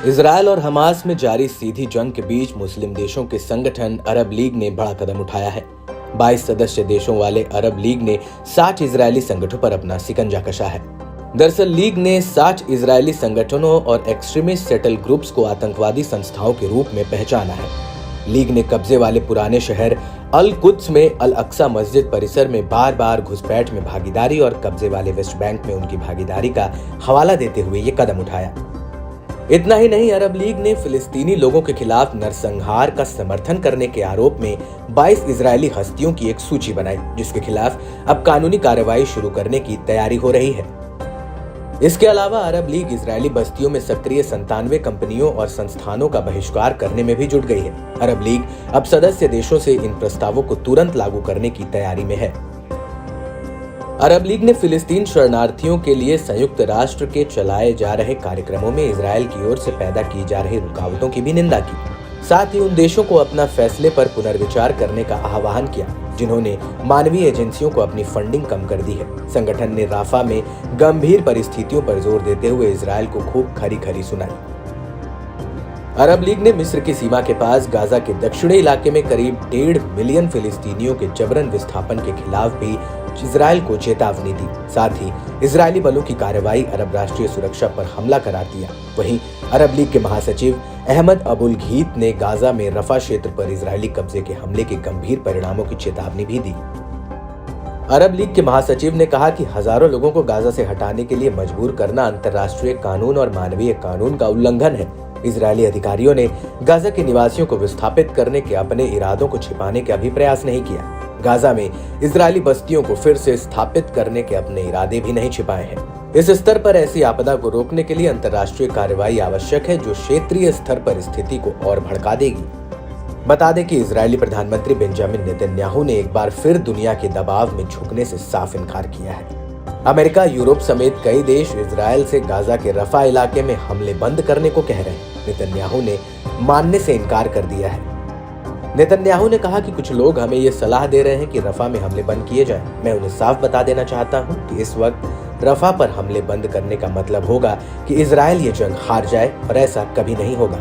Israel और Hamas में जारी सीधी जंग के बीच मुस्लिम देशों के संगठन अरब लीग ने बड़ा कदम उठाया है। 22 सदस्य देशों वाले अरब लीग ने 60 इजरायली संगठनों पर अपना शिकंजा कसा है। दरअसल लीग ने 60 इजरायली संगठनों और एक्सट्रीमिस्ट सेटल ग्रुप्स को आतंकवादी संस्थाओं के रूप में पहचाना है। लीग ने कब्जे वाले पुराने शहर अल कुद्स में अल अक्सा मस्जिद परिसर में बार बार घुसपैठ में भागीदारी और कब्जे वाले वेस्ट बैंक में उनकी भागीदारी का हवाला देते हुए ये कदम उठाया। इतना ही नहीं, अरब लीग ने फिलिस्तीनी लोगों के खिलाफ नरसंहार का समर्थन करने के आरोप में 22 इजरायली हस्तियों की एक सूची बनाई, जिसके खिलाफ अब कानूनी कार्रवाई शुरू करने की तैयारी हो रही है। इसके अलावा अरब लीग इजरायली बस्तियों में सक्रिय 97 कंपनियों और संस्थानों का बहिष्कार करने में भी जुट गई है। अरब लीग अब सदस्य देशों से इन प्रस्तावों को तुरंत लागू करने की तैयारी में है। अरब लीग ने फिलिस्तीन शरणार्थियों के लिए संयुक्त राष्ट्र के चलाए जा रहे कार्यक्रमों में इजरायल की ओर से पैदा की जा रही रुकावटों की भी निंदा की। साथ ही उन देशों को अपना फैसले पर पुनर्विचार करने का आह्वान किया जिन्होंने मानवीय एजेंसियों को अपनी फंडिंग कम कर दी है। संगठन ने राफा में गंभीर परिस्थितियों पर जोर देते हुए इजरायल को खूब खरी खरी सुनाई। अरब लीग ने मिस्र की सीमा के पास गाजा के दक्षिणी इलाके में करीब 1.5 मिलियन फिलिस्तीनियों के जबरन विस्थापन के खिलाफ भी इजरायल को चेतावनी दी। साथ ही इजरायली बलों की कार्रवाई अरब राष्ट्रीय सुरक्षा पर हमला करार दिया। वहीं अरब लीग के महासचिव अहमद अबुल घीत ने गाजा में रफा क्षेत्र पर इजरायली कब्जे के हमले के गंभीर परिणामों की चेतावनी भी दी। अरब लीग के महासचिव ने कहा कि हजारों लोगों को गाजा से हटाने के लिए मजबूर करना अंतर्राष्ट्रीय कानून और मानवीय कानून का उल्लंघन है। इजरायली अधिकारियों ने गाजा के निवासियों को विस्थापित करने के अपने इरादों को छिपाने का भी प्रयास नहीं किया। गाजा में इजरायली बस्तियों को फिर से स्थापित करने के अपने इरादे भी नहीं छिपाए हैं। इस स्तर पर ऐसी आपदा को रोकने के लिए अंतर्राष्ट्रीय कार्रवाई आवश्यक है, जो क्षेत्रीय स्तर पर स्थिति को और भड़का देगी। बता दें कि इजरायली प्रधानमंत्री बेंजामिन नेतन्याहू ने एक बार फिर दुनिया के दबाव में झुकने से साफ इनकार किया है। अमेरिका, यूरोप समेत कई देश इजरायल से गाजा के रफा इलाके में हमले बंद करने को कह रहे हैं। नेतन्याहू ने मानने से इनकार कर दिया है। नेतन्याहू ने कहा कि कुछ लोग हमें ये सलाह दे रहे हैं कि रफा में हमले बंद किए जाएं। मैं उन्हें साफ बता देना चाहता हूं कि इस वक्त रफा पर हमले बंद करने का मतलब होगा कि इजरायल ये जंग हार जाए, और ऐसा कभी नहीं होगा।